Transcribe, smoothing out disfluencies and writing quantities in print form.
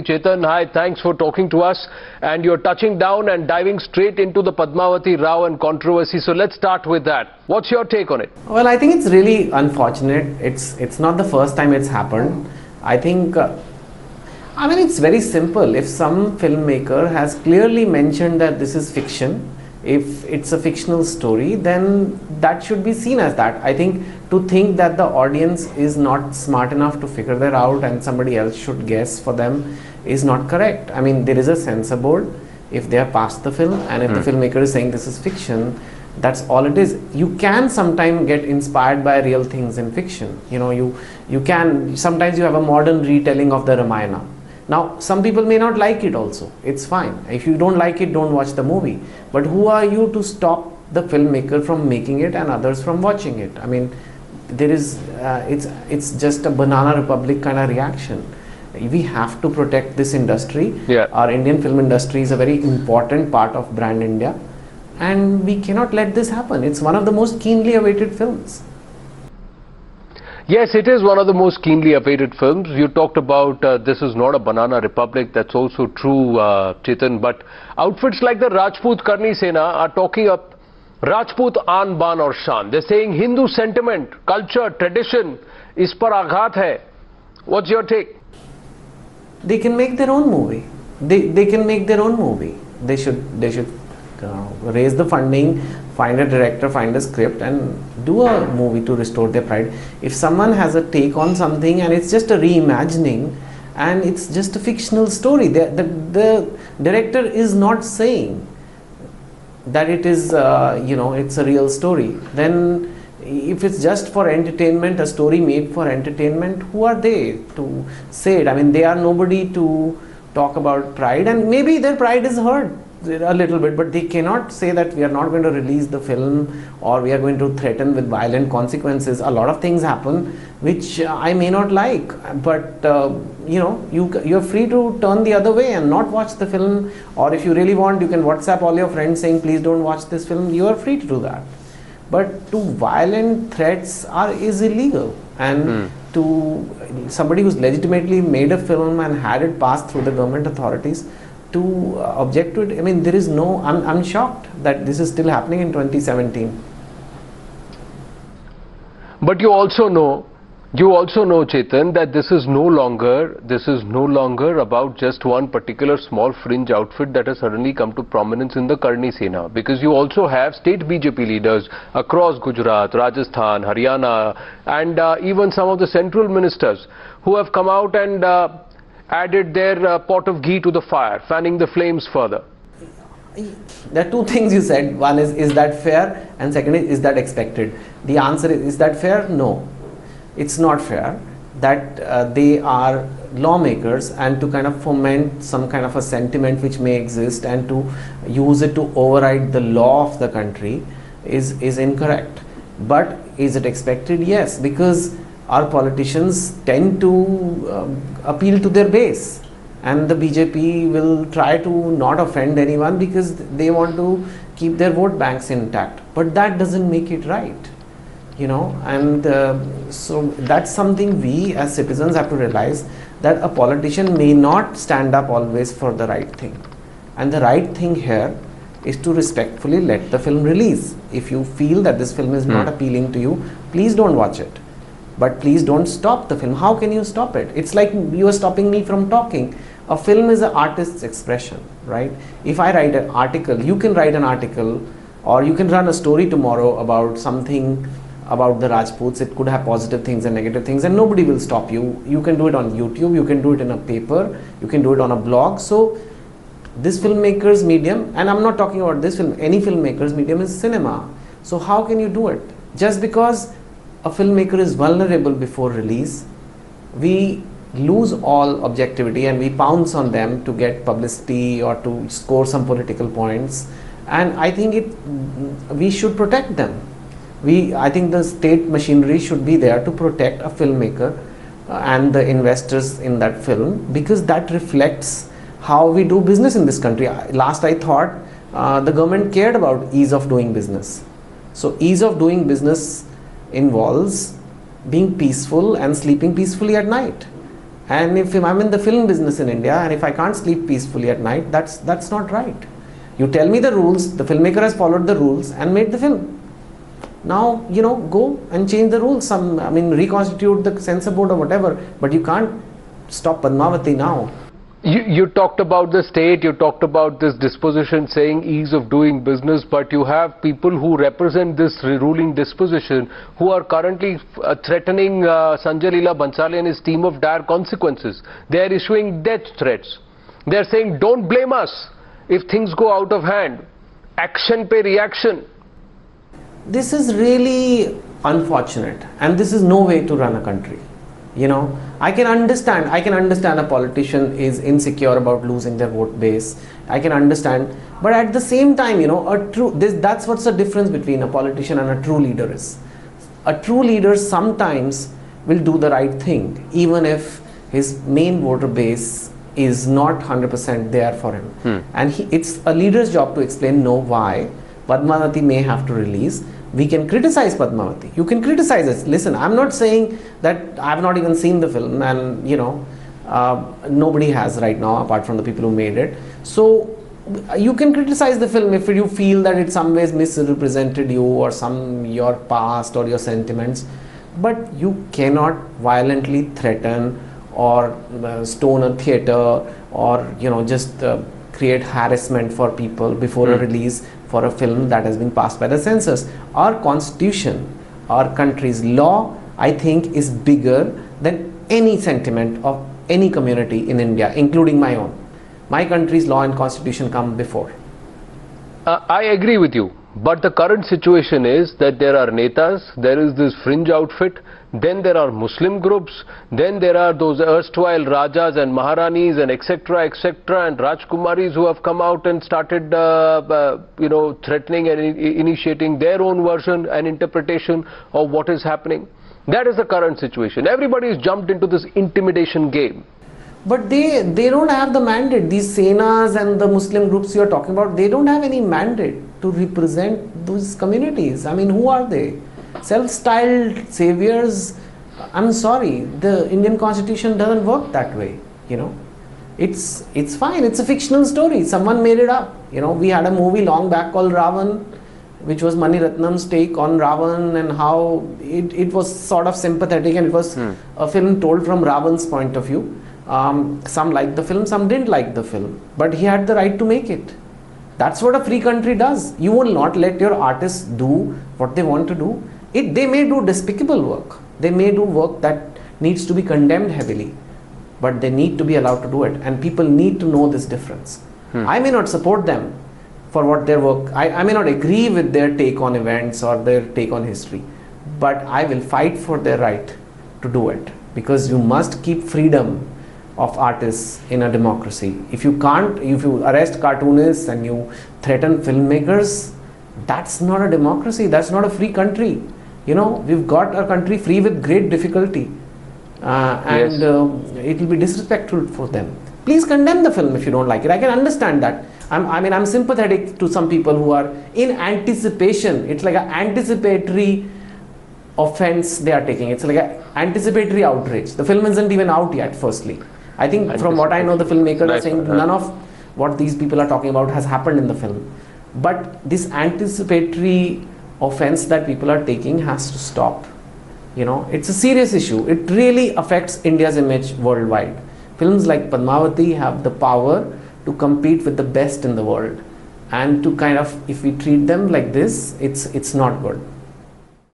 Chetan, hi, thanks for talking to us. And you're touching down and diving straight into the Padmavati Rao and controversy. So let's start with that. What's your take on it? Well, I think it's really unfortunate. It's not the first time it's happened. I think, I mean, it's very simple. If some filmmaker has clearly mentioned that this is fiction, if it's a fictional story, then that should be seen as that. I think to think that the audience is not smart enough to figure that out and somebody else should guess for them is not correct. I mean, there is a censor board. If they have passed the film and if the filmmaker is saying this is fiction, that's all it is. You can sometimes get inspired by real things in fiction. You know, you can, sometimes you have a modern retelling of the Ramayana. Now, some people may not like it also. It's fine. If you don't like it, don't watch the movie. But who are you to stop the filmmaker from making it and others from watching it? I mean, there is, it's just a banana republic kind of reaction. We have to protect this industry. Yeah. Our Indian film industry is a very important part of brand India. And we cannot let this happen. It's one of the most keenly awaited films. Yes, it is one of the most keenly awaited films. You talked about this is not a banana republic. That's also true, Chetan. But outfits like the Rajput Karni Sena are talking up Rajput Aan Baan aur Shaan. They're saying Hindu sentiment, culture, tradition, is par aghat hai. What's your take? They can make their own movie. They can make their own movie. They should raise the funding, find a director, find a script and do a movie to restore their pride. If someone has a take on something and it's just a reimagining and it's just a fictional story, the director is not saying that it is, you know, it's a real story. Then if it's just for entertainment, a story made for entertainment, who are they to say it? I mean, they are nobody to talk about pride, and maybe their pride is hurt a little bit, but they cannot say that we are not going to release the film or we are going to threaten with violent consequences. A lot of things happen which I may not like, but you know, you're free to turn the other way and not watch the film, or if you really want, you can WhatsApp all your friends saying please don't watch this film. You are free to do that, but to violent threats is illegal, and to somebody who's legitimately made a film and had it passed through the government authorities to object to it, I mean, there is no, I'm shocked that this is still happening in 2017. But you also know, Chetan, that this is no longer about just one particular small fringe outfit that has suddenly come to prominence in the Karni Sena, because you also have state BJP leaders across Gujarat, Rajasthan, Haryana, and even some of the central ministers who have come out and added their pot of ghee to the fire, fanning the flames further. There are two things you said. One is that fair? And second is that expected? The answer is that fair? No. It's not fair that they are lawmakers, and to kind of foment some kind of a sentiment which may exist and to use it to override the law of the country is incorrect. But is it expected? Yes, because our politicians tend to appeal to their base, and the BJP will try to not offend anyone because they want to keep their vote banks intact. But that doesn't make it right, you know, and so that's something we as citizens have to realize, that a politician may not stand up always for the right thing, and the right thing here is to respectfully let the film release. If you feel that this film is not appealing to you, please don't watch it. But please don't stop the film. How can you stop it? It's like you are stopping me from talking. A film is an artist's expression, right? If I write an article, you can write an article, or you can run a story tomorrow about something about the Rajputs. It could have positive things and negative things, and nobody will stop you. You can do it on YouTube, you can do it in a paper, you can do it on a blog. So this filmmaker's medium, and I'm not talking about this film, any filmmaker's medium is cinema. So how can you do it? Just because a filmmaker is vulnerable before release, we lose all objectivity and we pounce on them to get publicity or to score some political points. And I think we should protect them. I think the state machinery should be there to protect a filmmaker and the investors in that film, because that reflects how we do business in this country. Last I thought the government cared about ease of doing business. So ease of doing business involves being peaceful and sleeping peacefully at night. And if I'm in the film business in India and if I can't sleep peacefully at night, that's not right. You tell me the rules, the filmmaker has followed the rules and made the film. Now, go and change the rules, reconstitute the censor board or whatever, but you can't stop Padmavati now. You talked about the state, you talked about this disposition saying ease of doing business, but you have people who represent this ruling disposition who are currently threatening Sanjay Leela Bhansali and his team of dire consequences. They are issuing death threats. They are saying, don't blame us if things go out of hand. Action pe reaction. This is really unfortunate, and this is no way to run a country. I can understand a politician is insecure about losing their vote base. I can understand, but at the same time, that's what's the difference between a politician and a true leader is. A true leader sometimes will do the right thing, even if his main voter base is not 100% there for him. And it's a leader's job to explain why Padmavati may have to release. We can criticize Padmavati. You can criticize it. Listen, I'm not saying that I've not even seen the film, and nobody has right now apart from the people who made it. So you can criticize the film if you feel that it some ways misrepresented you or your past or your sentiments, but you cannot violently threaten or stone a theater or just create harassment for people before a release for a film that has been passed by the censors. Our constitution, our country's law, I think is bigger than any sentiment of any community in India, including my own. My country's law and constitution come before. I agree with you, but the current situation is that there are netas, there is this fringe outfit, then there are Muslim groups, then there are those erstwhile Rajas and Maharanis and etc. and Rajkumaris who have come out and started threatening and initiating their own version and interpretation of what is happening. That is the current situation. Everybody is jumped into this intimidation game. But they don't have the mandate. These Senas and the Muslim groups you are talking about, they don't have any mandate to represent those communities. Who are they? Self-styled saviors. I'm sorry, the Indian constitution doesn't work that way. It's fine. It's a fictional story. Someone made it up. We had a movie long back called Ravan, which was Mani Ratnam's take on Ravan and how it was sort of sympathetic, and it was a film told from Ravan's point of view. Some liked the film, some didn't like the film, but he had the right to make it. That's what a free country does. You will not let your artists do what they want to do. They may do despicable work. They may do work that needs to be condemned heavily, but they need to be allowed to do it, and people need to know this difference. I may not support them for what their work, I may not agree with their take on events or their take on history, but I will fight for their right to do it, because you must keep freedom of artists in a democracy. If you arrest cartoonists and you threaten filmmakers, that's not a democracy. That's not a free country. We've got our country free with great difficulty, and it will be disrespectful for them. Please condemn the film if you don't like it. I can understand that. I'm sympathetic to some people who are in anticipation. It's like an anticipatory offense they are taking. It's like an anticipatory outrage. The film isn't even out yet, firstly. I think from what I know, the filmmakers are saying none of what these people are talking about has happened in the film. But this anticipatory offense that people are taking has to stop. It's a serious issue. It really affects India's image worldwide. Films like Padmavati have the power to compete with the best in the world. And to if we treat them like this, it's not good.